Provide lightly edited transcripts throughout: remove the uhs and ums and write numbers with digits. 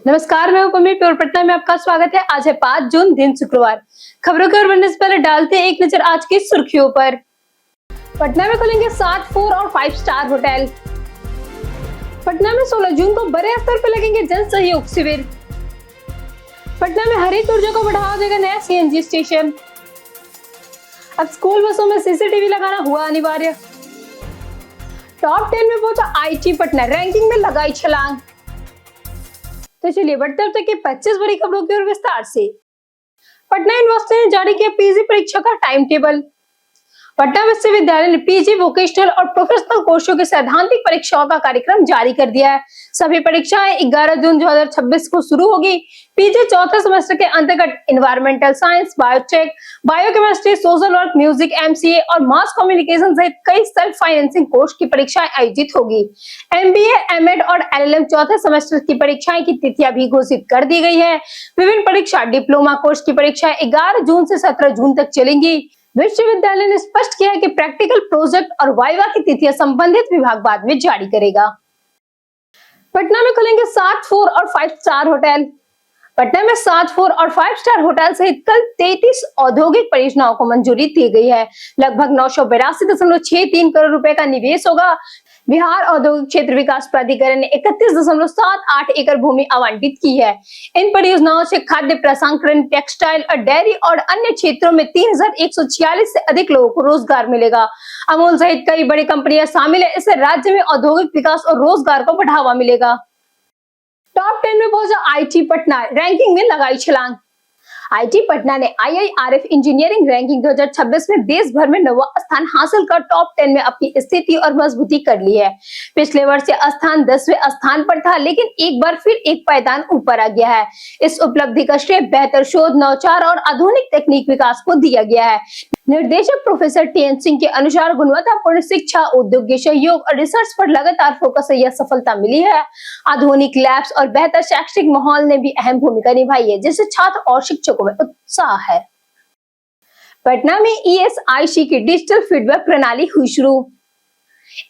नमस्कार, मैं उपमी प्योर पटना में आपका स्वागत है। आज है 5 जून, दिन शुक्रवार। खबरों की ओर बढ़ने से पहले डालते हैं एक नजर आज की सुर्खियों पर। पटना में खुलेंगे 7 4 और 5 स्टार होटल। पटना में 16 जून को बड़े स्तर पर लगेंगे जन सहयोग शिविर। पटना में हरित ऊर्जा को बढ़ावा देगा नया सीएनजी स्टेशन। अब स्कूल बसों में सीसीटीवी लगाना हुआ अनिवार्य। टॉप 10 में पहुंचा आईटी पटना, रैंकिंग में लगाई छलांग। तो चलिए बढ़ते अब तक की 25 बड़ी खबरों की ओर विस्तार से। पटना यूनिवर्सिटी ने जारी किया पीजी परीक्षा का टाइम टेबल। पटना विश्वविद्यालय ने पीजी, वोकेशनल और प्रोफेशनल कोर्सों की सैद्धांतिक परीक्षाओं का कार्यक्रम जारी कर दिया है। सभी परीक्षाएं 11 जून 2026 को शुरू होगी। पीजी चौथे सेमेस्टर के अंतर्गत environmental science, biotech, biochemistry, social work, music, MCA और मास कम्युनिकेशन सहित कई सेल्फ फाइनेंसिंग कोर्स की परीक्षाएं आयोजित होगी। एमबीए, एमएड और एलएलएम चौथे सेमेस्टर की परीक्षाएं की तिथियां भी घोषित कर दी गई है। विभिन्न परीक्षा डिप्लोमा कोर्स की परीक्षाएं 11 जून से 17 जून तक चलेंगी। विश्वविद्यालय ने स्पष्ट किया है कि प्रैक्टिकल प्रोजेक्ट और वाइवा की तिथियां संबंधित विभाग बाद में जारी करेगा। पटना में खुलेंगे 7 4 और 5 स्टार होटल। पटना में 7 4 और 5 स्टार होटल सहित कल 33 औद्योगिक परियोजनाओं को मंजूरी दी गई है। लगभग 982.63 करोड़ रुपए का निवेश होगा। बिहार औद्योगिक क्षेत्र विकास प्राधिकरण ने 31.78 एकड़ भूमि आवंटित की है। इन परियोजनाओं से खाद्य प्रसंस्करण, टेक्सटाइल और डेयरी और अन्य क्षेत्रों में 3146 से अधिक लोगों को रोजगार मिलेगा। अमूल सहित कई बड़ी कंपनियां शामिल है। इससे राज्य में औद्योगिक विकास और रोजगार को बढ़ावा मिलेगा। टॉप 10 में पहुंचा आईटी पटना, रैंकिंग में लगाई छलांग। आईटी पटना ने आईआईआरएफ इंजीनियरिंग रैंकिंग 2026 में देश भर में 9वां स्थान हासिल कर टॉप 10 में अपनी स्थिति और मजबूती कर ली है। पिछले वर्ष यह स्थान 10वें स्थान पर था, लेकिन एक बार फिर एक पायदान ऊपर आ गया है। इस उपलब्धि का श्रेय बेहतर शोध, नवाचार और आधुनिक तकनीक विकास को दिया गया है। निर्देशक प्रोफेसर टीएन सिंह के अनुसार गुणवत्तापूर्ण शिक्षा, उद्योगी सहयोग और रिसर्च पर लगातार फोकस से यह सफलता मिली है। आधुनिक लैब्स और बेहतर शैक्षिक माहौल ने भी अहम भूमिका निभाई है, जिससे छात्र और शिक्षकों में उत्साह है। पटना में ईएसआईसी की डिजिटल फीडबैक प्रणाली हुई शुरू।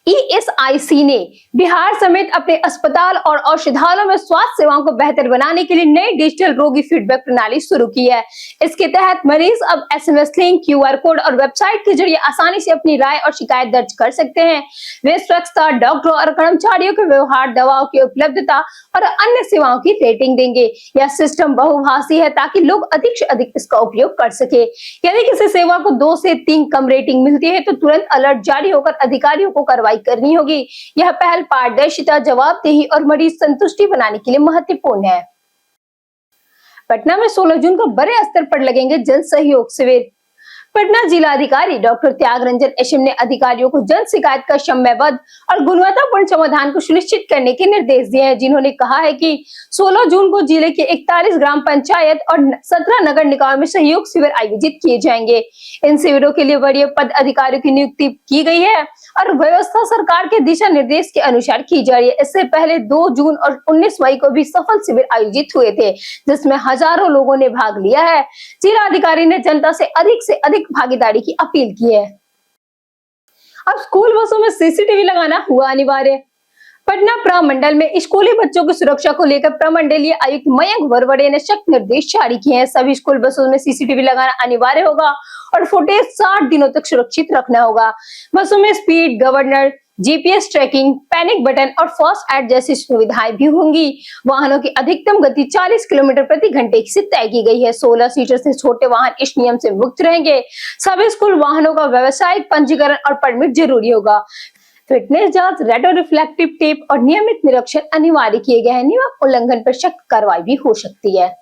ईएसआईसी ने बिहार समेत अपने अस्पताल और औषधालयों में स्वास्थ्य सेवाओं को बेहतर बनाने के लिए नई डिजिटल रोगी फीडबैक प्रणाली शुरू की है। इसके तहत मरीज अब एसएमएस लिंक, क्यूआर कोड और वेबसाइट के जरिए आसानी से अपनी राय और शिकायत दर्ज कर सकते हैं। वे स्वच्छता, डॉक्टरों और कर्मचारियों के व्यवहार, दवाओं की उपलब्धता और अन्य सेवाओं की रेटिंग देंगे। यह सिस्टम बहुभाषी है ताकि लोग अधिक से अधिक इसका उपयोग कर सके। यदि किसी सेवा को 2 से 3 कम रेटिंग मिलती है तो तुरंत अलर्ट जारी होकर अधिकारियों को कार्रवाई करनी होगी। यह पहल पारदर्शिता, जवाबदेही और मरीज संतुष्टि बनाने के लिए महत्वपूर्ण है। पटना में 16 जून को बड़े स्तर पर लगेंगे जन सहयोग शिविर। पटना जिलाधिकारी डॉक्टर त्यागरंजन एसएम ने अधिकारियों को जन शिकायत का समयबद्ध और गुणवत्तापूर्ण समाधान को सुनिश्चित करने के निर्देश दिए हैं, जिन्होंने कहा है कि 16 जून को जिले के 41 ग्राम पंचायत और 17 नगर निकायों में सहयोग शिविर आयोजित किए जाएंगे। इन शिविरों के लिए वरीय पद अधिकारियों की नियुक्ति की गई है और व्यवस्था सरकार के दिशा निर्देश के अनुसार की जा रही है। इससे पहले 2 जून और 19 मई को भी सफल शिविर आयोजित हुए थे, जिसमें हजारों लोगों ने भाग लिया है। जिलाधिकारी ने जनता से अधिक भागीदारी की अपील की है। अब स्कूल बसों में सीसीटीवी लगाना हुआ अनिवार्य। पटना प्रमंडल में स्कूली बच्चों की सुरक्षा को लेकर प्रमंडलीय आयुक्त मयंक वरवड़े ने सख्त निर्देश जारी किए हैं। सभी स्कूल बसों में सीसीटीवी लगाना अनिवार्य होगा और फुटेज 60 दिनों तक सुरक्षित रखना होगा। बसों में speed governor, GPS tracking, panic button और फास्ट एड जैसी सुविधाएं भी होंगी। वाहनों की अधिकतम गति 40 किलोमीटर प्रति घंटे से तय की गई है। 16 सीटर से छोटे वाहन इस नियम से मुक्त रहेंगे। सभी स्कूल वाहनों का व्यावसायिक पंजीकरण और परमिट जरूरी होगा। फिटनेस जांच, रेडो रिफ्लेक्टिव टेप और नियमित निरीक्षण अनिवार्य किए गए हैं। नियम उल्लंघन पर सख्त कार्रवाई भी हो सकती है।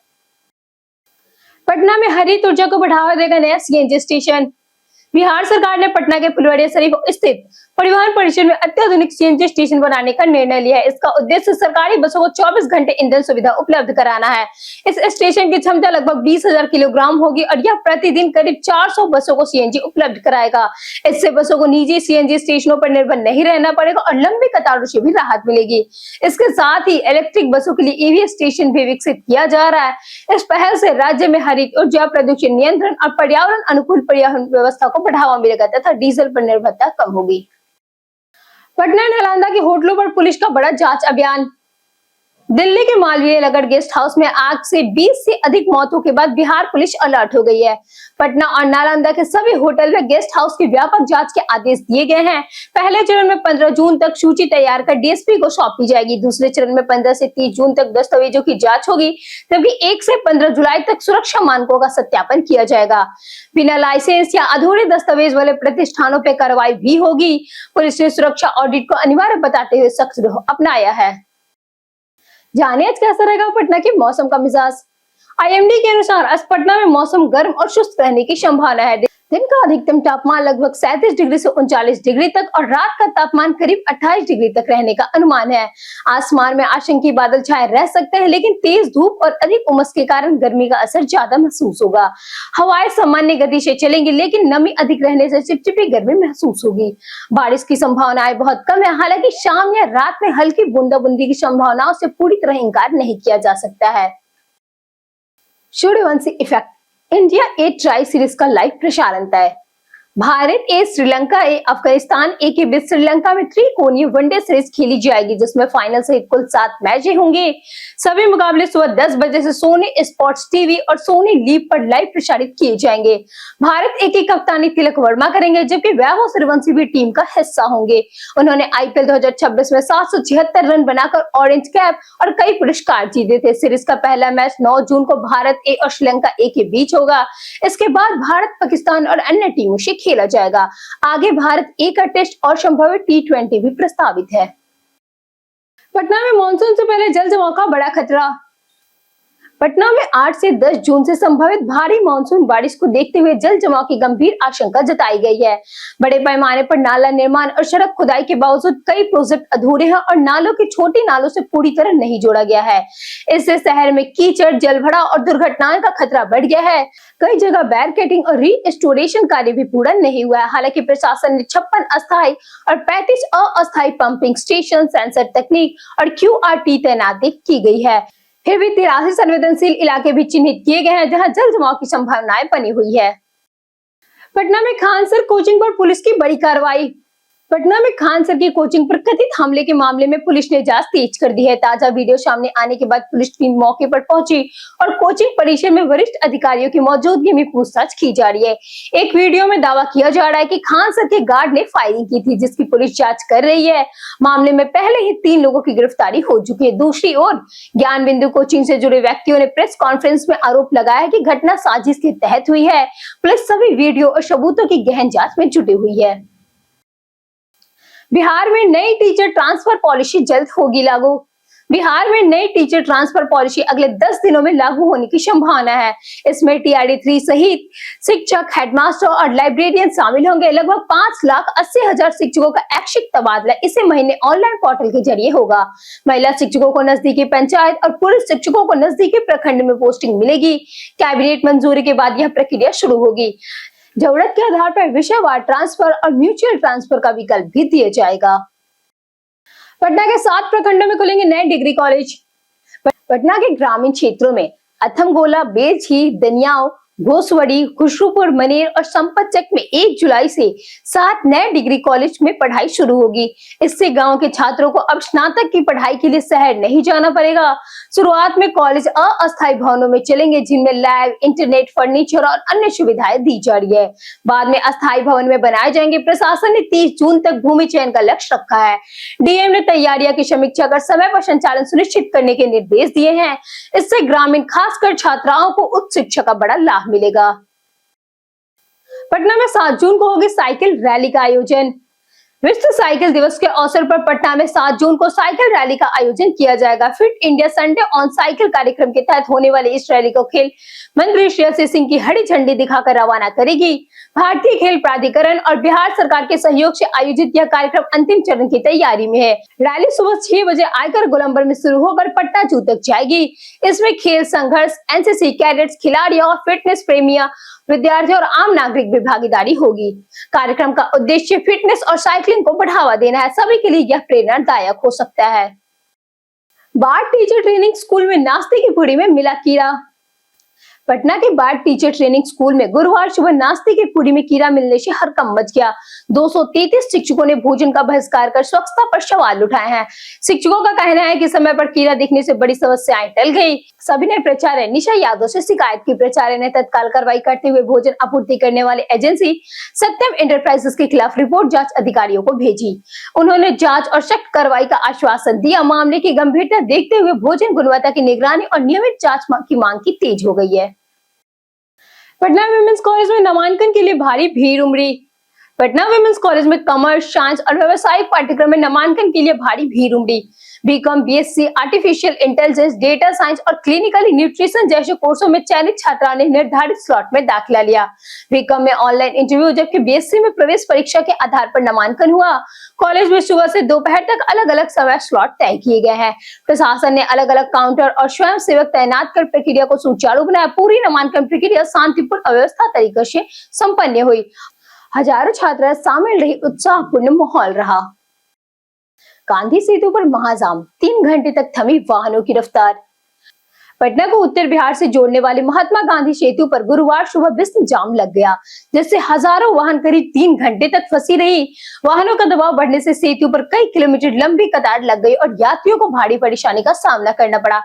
पटना में हरित ऊर्जा को बढ़ावा देगा नया सीएनजी स्टेशन। बिहार सरकार ने पटना के फुलवाड़िया शरीफ स्थित परिवहन परिसर में अत्याधुनिक सीएनजी स्टेशन बनाने का निर्णय लिया है। इसका उद्देश्य सरकारी बसों को 24 घंटे ईंधन सुविधा उपलब्ध कराना है। इस स्टेशन की क्षमता लगभग 20,000 किलोग्राम होगी और यह प्रतिदिन करीब 400 बसों को सीएनजी उपलब्ध कराएगा। इससे बसों को निजी सीएनजी स्टेशनों पर निर्भर नहीं रहना पड़ेगा और लंबी कतारों से भी राहत मिलेगी। इसके साथ ही इलेक्ट्रिक बसों के लिए ईवी स्टेशन भी विकसित किया जा रहा है। इस पहल से राज्य में हरित ऊर्जा, प्रदूषण नियंत्रण और पर्यावरण अनुकूल परिवहन व्यवस्था को बढ़ावा मिलेगा तथा डीजल पर निर्भरता कम होगी। पटना नालंदा के होटलों पर पुलिस का बड़ा जांच अभियान। दिल्ली के मालवीय नगर गेस्ट हाउस में आग से 20 से अधिक मौतों के बाद बिहार पुलिस अलर्ट हो गई है। पटना और नालंदा के सभी होटल व गेस्ट हाउस की व्यापक जांच के आदेश दिए गए हैं। पहले चरण में 15 जून तक सूची तैयार कर डीएसपी को सौंपी जाएगी। दूसरे चरण में 15 से 30 जून तक दस्तावेजों की जांच होगी, जबकि 1 से 15 जुलाई तक सुरक्षा मानकों का सत्यापन किया जाएगा। बिना लाइसेंस या अधूरे दस्तावेज वाले प्रतिष्ठानों पर कार्रवाई भी होगी। पुलिस ने सुरक्षा ऑडिट को अनिवार्य बताते हुए सख्त रुख अपनाया है। जानिए आज कैसा रहेगा पटना के मौसम का मिजाज। आईएमडी के अनुसार आज पटना में मौसम गर्म और शुष्क रहने की संभावना है। दिन का अधिकतम तापमान लगभग 37 डिग्री से 39 डिग्री तक और रात का तापमान करीब 28 डिग्री तक रहने का अनुमान है। आसमान में आशंकीय बादल छाए रह सकते हैं, लेकिन तेज धूप और अधिक उमस के कारण गर्मी का असर ज्यादा महसूस होगा। हवाएं सामान्य गति से चलेंगी, लेकिन नमी अधिक रहने से चिपचिपी गर्मी महसूस होगी। बारिश की संभावनाएं बहुत कम है, हालांकि शाम या रात में हल्की बूंदाबांदी की संभावनाओं से पूरी तरह इंकार नहीं किया जा सकता है। सूर्यवंशी इफेक्ट इंडिया ए ट्राई सीरीज का लाइव प्रसारण तय। भारत ए श्रीलंका ए अफगानिस्तान ए के बीच श्रीलंका में त्रिकोणीय वनडे सीरीज खेली जाएगी, जिसमें फाइनल सहित कुल 7 मैच होंगे। सभी मुकाबले सुबह 10 बजे से सोनी स्पोर्ट्स टीवी और सोनी लीव पर लाइव प्रसारित किए जाएंगे। भारत ए की कप्तानी तिलक वर्मा करेंगे, जबकि वैभव सूर्यवंशी भी टीम का हिस्सा होंगे। उन्होंने आईपीएल 2026 में 776 रन बनाकर ऑरेंज कैप और कई पुरस्कार जीते थे। सीरीज का पहला मैच 9 जून को भारत ए और श्रीलंका ए के बीच होगा। इसके बाद भारत, पाकिस्तान और अन्य टीमों से खेला जाएगा। आगे भारत ए का टेस्ट और संभावित T20 भी प्रस्तावित है। पटना में मानसून से पहले जल जमाव का बड़ा खतरा। पटना में 8 से 10 जून से संभावित भारी मानसून बारिश को देखते हुए जल जमाव की गंभीर आशंका जताई गई है। बड़े पैमाने पर नाला निर्माण और सड़क खुदाई के बावजूद कई प्रोजेक्ट अधूरे हैं और नालों के छोटे नालों से पूरी तरह नहीं जोड़ा गया है। इससे शहर में कीचड़, जलभराव और दुर्घटनाओं का खतरा बढ़ गया है। कई जगह बैरिकेडिंग और रीस्टोरेशन कार्य भी पूरा नहीं हुआ है। हालांकि प्रशासन ने 56 अस्थायी और 35 अस्थायी पंपिंग स्टेशन, सेंसर तकनीक और QRT तैनाती की गई है। फिर भी 83 संवेदनशील इलाके भी चिन्हित किए गए हैं, जहां जल जमाव की संभावनाएं बनी हुई है। पटना में खान सर कोचिंग पर पुलिस की बड़ी कार्रवाई। पटना में खान सर की कोचिंग पर कथित हमले के मामले में पुलिस ने जांच तेज कर दी है। ताजा वीडियो सामने आने के बाद पुलिस टीम मौके पर पहुंची और कोचिंग परिसर में वरिष्ठ अधिकारियों की मौजूदगी में पूछताछ की जा रही है। एक वीडियो में दावा किया जा रहा है कि खान सर के गार्ड ने फायरिंग की थी, जिसकी पुलिस जांच कर रही है। मामले में पहले ही 3 लोगों की गिरफ्तारी हो चुकी है। दूसरी ओर ज्ञान बिंदु कोचिंग से जुड़े व्यक्तियों ने प्रेस कॉन्फ्रेंस में आरोप लगाया कि घटना साजिश के तहत हुई है। पुलिस सभी वीडियो और सबूतों की गहन जांच में जुटी हुई है। बिहार में नई टीचर ट्रांसफर पॉलिसी जल्द होगी लागू। बिहार में नई टीचर ट्रांसफर पॉलिसी अगले 10 दिनों में लागू होने की संभावना है। इसमें TRD3 सहित शिक्षक, हेडमास्टर और लाइब्रेरियन शामिल होंगे। लगभग 5,80,000 शिक्षकों का ऐच्छिक तबादला इसी महीने ऑनलाइन पोर्टल के जरिए होगा। महिला शिक्षकों को नजदीकी पंचायत और पुरुष शिक्षकों को नजदीकी प्रखंड में पोस्टिंग मिलेगी। कैबिनेट मंजूरी के बाद यह प्रक्रिया शुरू होगी। जरूरत के आधार पर विषयवार ट्रांसफर और म्यूचुअल ट्रांसफर का विकल्प भी दिया जाएगा। पटना के 7 प्रखंडों में खुलेंगे नए डिग्री कॉलेज। पटना के ग्रामीण क्षेत्रों में अथमगोला, बेलछी, दनियाव, घोसवड़ी, खुशरूपुर, मनेर और संपतचक में 1 जुलाई से 7 नए डिग्री कॉलेज में पढ़ाई शुरू होगी। इससे गांव के छात्रों को अब स्नातक की पढ़ाई के लिए शहर नहीं जाना पड़ेगा। शुरुआत में कॉलेज अस्थायी भवनों में चलेंगे, जिनमें लैब, इंटरनेट, फर्नीचर और अन्य सुविधाएं दी जा रही है। बाद में अस्थायी भवन में बनाए जाएंगे। प्रशासन ने 30 जून तक भूमि चयन का लक्ष्य रखा है। डीएम ने तैयारियों की समीक्षा कर समय पर संचालन सुनिश्चित करने के निर्देश दिए हैं। इससे ग्रामीण, खासकर छात्राओं को उच्च शिक्षा का बड़ा लाभ मिलेगा। पटना में 7 जून को होगी साइकिल रैली का आयोजन। विश्व साइकिल दिवस के अवसर पर पटना में 7 जून को साइकिल रैली का आयोजन किया जाएगा। Fit India Sunday on cycle कार्यक्रम के तहत होने वाली इस रैली को खेल मंत्री श्रेयसी सिंह की हरी झंडी दिखाकर रवाना करेगी। भारतीय खेल प्राधिकरण और बिहार सरकार के सहयोग से आयोजित यह कार्यक्रम अंतिम चरण की तैयारी में है। रैली सुबह 6 बजे आयकर गोलंबर में शुरू होकर पटना जू तक जाएगी। इसमें खेल संघर्ष, एनसीसी कैडेट्स, खिलाड़ियों और फिटनेस प्रेमियों, विद्यार्थियों और आम नागरिक भी भागीदारी होगी। कार्यक्रम का उद्देश्य फिटनेस और साइकिलिंग को बढ़ावा देना है। सभी के लिए यह प्रेरणादायक हो सकता है। बाढ़ टीचर ट्रेनिंग स्कूल में नाश्ते की पुड़ी में मिला कीड़ा। पटना के बाढ़ टीचर ट्रेनिंग स्कूल में गुरुवार सुबह नाश्ते की पूरी में कीड़ा मिलने से हड़कंप मच गया। 233 शिक्षकों ने भोजन का बहिष्कार कर स्वच्छता पर सवाल उठाए हैं। शिक्षकों का कहना है कि समय पर कीड़ा दिखने से बड़ी समस्याएं टल गई। सभी ने प्राचार्य निशा यादव से शिकायत की। प्राचार्य ने तत्काल कार्रवाई करते हुए भोजन आपूर्ति करने वाली एजेंसी सत्यम एंटरप्राइजेस के खिलाफ रिपोर्ट जांच अधिकारियों को भेजी। उन्होंने जांच और सख्त कार्रवाई का आश्वासन दिया। मामले की गंभीरता देखते हुए भोजन गुणवत्ता की निगरानी और नियमित जांच की मांग की तेज हो गई है। पटना विमेंस कॉलेज में नामांकन के लिए भारी भीड़ उमड़ी। पटना विमेंस कॉलेज में कॉमर्स, साइंस और व्यावसायिक पाठ्यक्रम में नामांकन के लिए भारी भीड़ उमड़ी। BCom, BSc, artificial intelligence, data science और क्लिनिकल न्यूट्रिशन जैसे कोर्सों में चयनित छात्राओं ने निर्धारित स्लॉट में दाखिला लिया। बीकॉम में ऑनलाइन इंटरव्यू जबकि बीएससी में प्रवेश परीक्षा के आधार पर नामांकन हुआ। कॉलेज में सुबह से दोपहर तक अलग अलग समय स्लॉट तय किए गए हैं। प्रशासन ने अलग अलग काउंटर और स्वयं सेवक तैनात कर प्रक्रिया को सुचारू बनाया। पूरी नामांकन प्रक्रिया शांतिपूर्ण अव्यवस्था तरीके से संपन्न हुई। हजारों छात्र शामिल रही, उत्साहपूर्ण माहौल रहा। गांधी सेतु पर महाजाम, 3 घंटे तक थमी वाहनों की रफ्तार। पटना को उत्तर बिहार से जोड़ने वाले महात्मा गांधी सेतु पर गुरुवार सुबह भीषण जाम लग गया, जिससे हजारों वाहन करीब 3 घंटे तक फंसी रही। वाहनों का दबाव बढ़ने से सेतु पर कई किलोमीटर लंबी कतार लग गई और यात्रियों को भारी परेशानी का सामना करना पड़ा।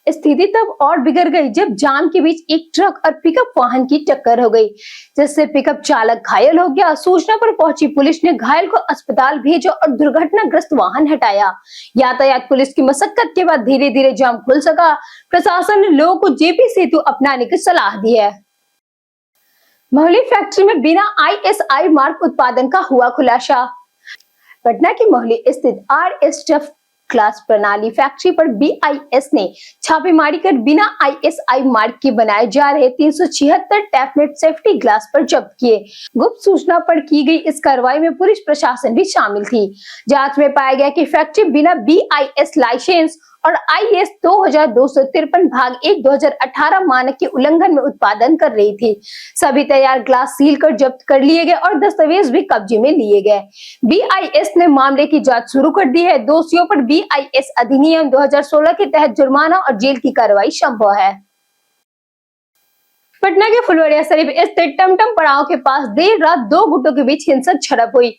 स्थिति तब और बिगड़ गई जब जाम के बीच एक ट्रक और पिकअप वाहन की टक्कर हो गई, जिससे पिकअप चालक घायल हो गया। सूचना पर पहुंची पुलिस ने घायल को अस्पताल भेजा और दुर्घटनाग्रस्त वाहन हटाया। यातायात पुलिस की मशक्कत के बाद धीरे धीरे जाम खुल सका। प्रशासन ने लोगों को जेपी सेतु अपनाने की सलाह दी है। मोहाली फैक्ट्री में बिना ISI मार्क उत्पादन का हुआ खुलासा। पटना की मोहाली स्थित RSTF क्लास प्रणाली फैक्ट्री पर BIS ने छापेमारी कर बिना ISI मार्क के बनाए जा रहे 376 टैबलेट सेफ्टी ग्लास पर जब्त किए। गुप्त सूचना पर की गई इस कार्रवाई में पुलिस प्रशासन भी शामिल थी। जांच में पाया गया कि फैक्ट्री बिना BIS लाइसेंस और IS 2253 भाग 1 2018 मानक के उल्लंघन में उत्पादन कर रही थी। सभी तैयार ग्लास सील कर जब्त कर लिए गए और दस्तावेज भी कब्जे में लिए गए। BIS ने मामले की जांच शुरू कर दी है। दोषियों पर BIS अधिनियम 2016 के तहत जुर्माना और जेल की कार्रवाई संभव है। पटना के फुलवाड़िया शरीफ स्थित टमटम पड़ाव के पास देर रात 2 गुटों के बीच हिंसक झड़प हुई।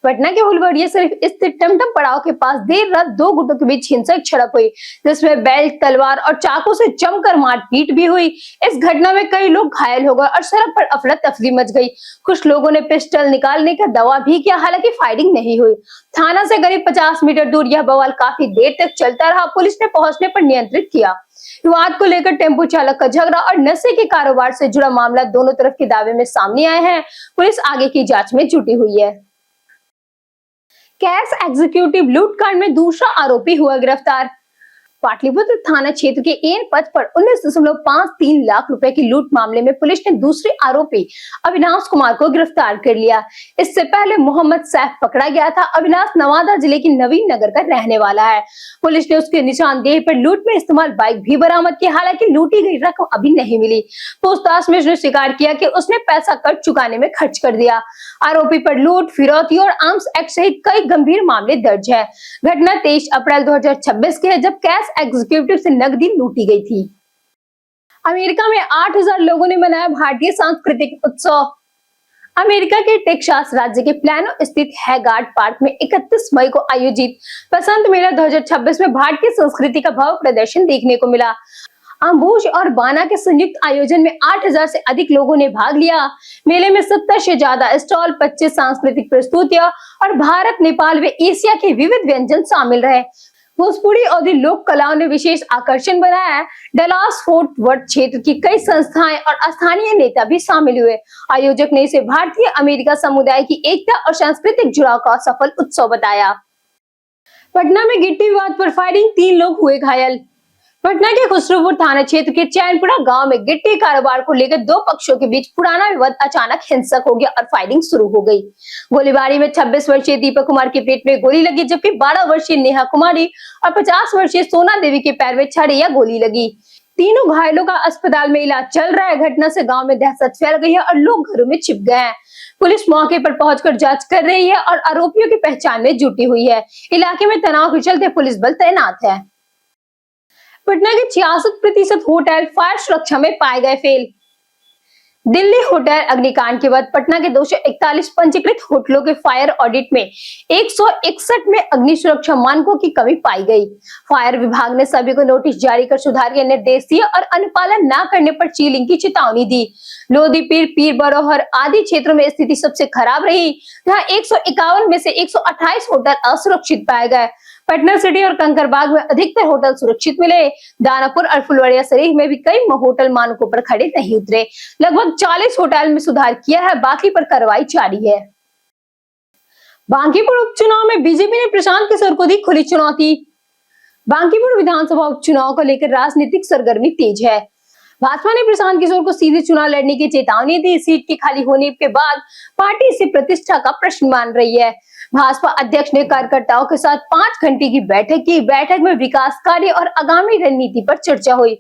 पटना के फुलवाड़िया शरीफ स्थित टमटम पड़ाव के पास देर रात 2 गुटों के बीच हिंसक झड़प हुई, जिसमें बेल्ट, तलवार और चाकू से जमकर मारपीट भी हुई। इस घटना में कई लोग घायल हो गए और सड़क पर अफरा तफरी मच गई। कुछ लोगों ने पिस्टल निकालने का दावा भी किया, हालांकि फायरिंग नहीं हुई। थाना से करीब 50 मीटर दूर यह बवाल काफी देर तक चलता रहा। पुलिस ने पहुंचने पर नियंत्रित किया। विवाद को लेकर टेम्पो चालक का झगड़ा और नशे के कारोबार से जुड़ा मामला दोनों तरफ के दावे में सामने आए हैं। पुलिस आगे की जांच में जुटी हुई है। कैश एग्जीक्यूटिव लूटकांड में दूसरा आरोपी हुआ गिरफ्तार। पाटलिपुत्र थाना क्षेत्र के एन पथ पर 19.53 लाख रुपए की लूट मामले में पुलिस ने दूसरे आरोपी अविनाश कुमार को गिरफ्तार कर लिया। इससे पहले मोहम्मद सैफ पकड़ा गया था। अविनाश नवादा जिले की नवीन नगर का रहने वाला है। पुलिस ने उसके निशानदेही पर लूट में इस्तेमाल बाइक भी बरामद की, हालांकि लूटी गई रकम अभी नहीं मिली। पूछताछ में उसने स्वीकार किया कि उसने पैसा कर्ज चुकाने में खर्च कर दिया। आरोपी पर लूट, फिरौती और आर्म्स एक्ट सहित कई गंभीर मामले दर्ज है। घटना 23 अप्रैल 2026 की है, जब कैश एग्जीक्यूटिव से नकदी लूटी गई थी। अमेरिका में 8000 लोगों ने मनाया भारतीय सांस्कृतिक उत्सव। अमेरिका के टेक्सास राज्य के प्लानो स्थित हैगार्ड पार्क में 31 मई को आयोजित बसंत मेला 2026 में भारतीय संस्कृति का भव्य प्रदर्शन देखने को मिला। अंबुज और बाना के संयुक्त आयोजन में 8000 से अधिक लोगों ने भाग लिया। मेले में 70 से ज्यादा स्टॉल, 25 सांस्कृतिक प्रस्तुतियां और भारत, नेपाल व एशिया के विविध व्यंजन शामिल रहे। भोजपुरी और लोक कलाओं ने विशेष आकर्षण बनाया। डलास फोर्ट वर्थ क्षेत्र की कई संस्थाएं और स्थानीय नेता भी शामिल हुए। आयोजक ने इसे भारतीय अमेरिका समुदाय की एकता और सांस्कृतिक जुड़ाव का सफल उत्सव बताया। पटना में गिट्टी विवाद पर फायरिंग, 3 लोग हुए घायल। पटना के खुसरूपुर थाना क्षेत्र के चैनपुरा गांव में गिट्टी कारोबार को लेकर 2 पक्षों के बीच पुराना विवाद अचानक हिंसक हो गया और फायरिंग शुरू हो गई। गोलीबारी में 26 वर्षीय दीपक कुमार के पेट में गोली लगी, जबकि 12 वर्षीय नेहा कुमारी और 50 वर्षीय सोना देवी के पैर में छड़ी या गोली लगी। तीनों घायलों का अस्पताल में इलाज चल रहा है। घटना से गाँव में दहशत फैल गई है और लोग घरों में छिप गए हैं। पुलिस मौके पर पहुंचकर जांच कर रही है और आरोपियों की पहचान में जुटी हुई है। इलाके में तनाव के चलते पुलिस बल तैनात है। पटना के 66% होटल फायर सुरक्षा में पाए गए फेल। दिल्ली होटल अग्निकांड के बाद पटना के 241 पंजीकृत होटलों के फायर ऑडिट में 161 में अग्नि सुरक्षा मानकों की कमी पाई गई। फायर विभाग ने सभी को नोटिस जारी कर सुधार के निर्देश दिए और अनुपालन न करने पर सीलिंग की चेतावनी दी। लोदीपीर, पीर बरोहर आदि क्षेत्रों में स्थिति सबसे खराब रही, जहां 151 में से 128 होटल असुरक्षित पाए गए। पटना सिटी और कंकरबाग में अधिकतर होटल सुरक्षित मिले। दानापुर और फुलवाड़िया शरीफ में भी कई होटल मानकों पर खड़े नहीं उतरे। लगभग 40 होटल में सुधार किया है, बाकी पर कार्रवाई जारी है। बांकीपुर उपचुनाव में बीजेपी ने प्रशांत किशोर को दी खुली चुनौती। बांकीपुर विधानसभा उपचुनाव को लेकर राजनीतिक सरगर्मी तेज है। भाजपा ने प्रशांत किशोर को सीधे चुनाव लड़ने की चेतावनी दी। सीट के खाली होने के बाद पार्टी इसे प्रतिष्ठा का प्रश्न मान रही है। भाजपा अध्यक्ष ने कार्यकर्ताओं के साथ 5 घंटे की बैठक की। बैठक में विकास कार्य और आगामी रणनीति पर चर्चा हुई।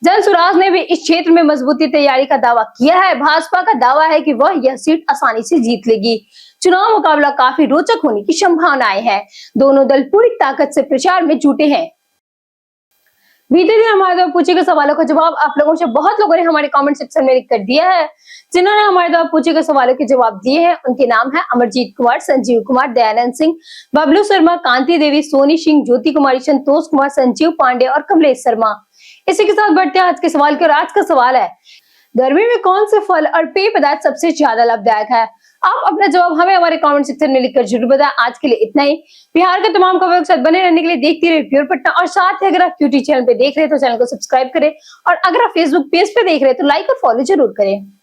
जनसुराज ने भी इस क्षेत्र में मजबूती तैयारी का दावा किया है। भाजपा का दावा है कि वह यह सीट आसानी से जीत लेगी। चुनाव मुकाबला काफी रोचक होने की संभावनाएं हैं। दोनों दल पूरी ताकत से प्रचार में जुटे हैं। बीते दिन हमारे द्वारा पूछे गए सवालों का जवाब आप लोगों से बहुत लोगों ने हमारे कमेंट सेक्शन में लिख कर दिया है। जिन्होंने हमारे द्वारा पूछे गए सवालों के जवाब दिए हैं उनके नाम है अमरजीत कुमार, संजीव कुमार, दयानंद सिंह, बबलू शर्मा, कांति देवी, सोनी सिंह, ज्योति कुमारी, संतोष कुमार, संजीव पांडे और कमलेश शर्मा। इसी के साथ बढ़ते हैं आज के सवाल की। और आज का सवाल है, गर्मी में कौन से फल और पेय पदार्थ सबसे ज्यादा लाभदायक है? आप अपना जवाब हमें हमारे कमेंट सेक्शन में लिखकर जरूर बताएं। आज के लिए इतना ही। बिहार के तमाम खबरों के साथ बने रहने के लिए देखते रहिए प्योर पटना। और साथ ही अगर आप यूट्यूब चैनल पे देख रहे हैं तो चैनल को सब्सक्राइब करें, और अगर आप फेसबुक पेज पे देख रहे हैं तो लाइक और फॉलो जरूर करें।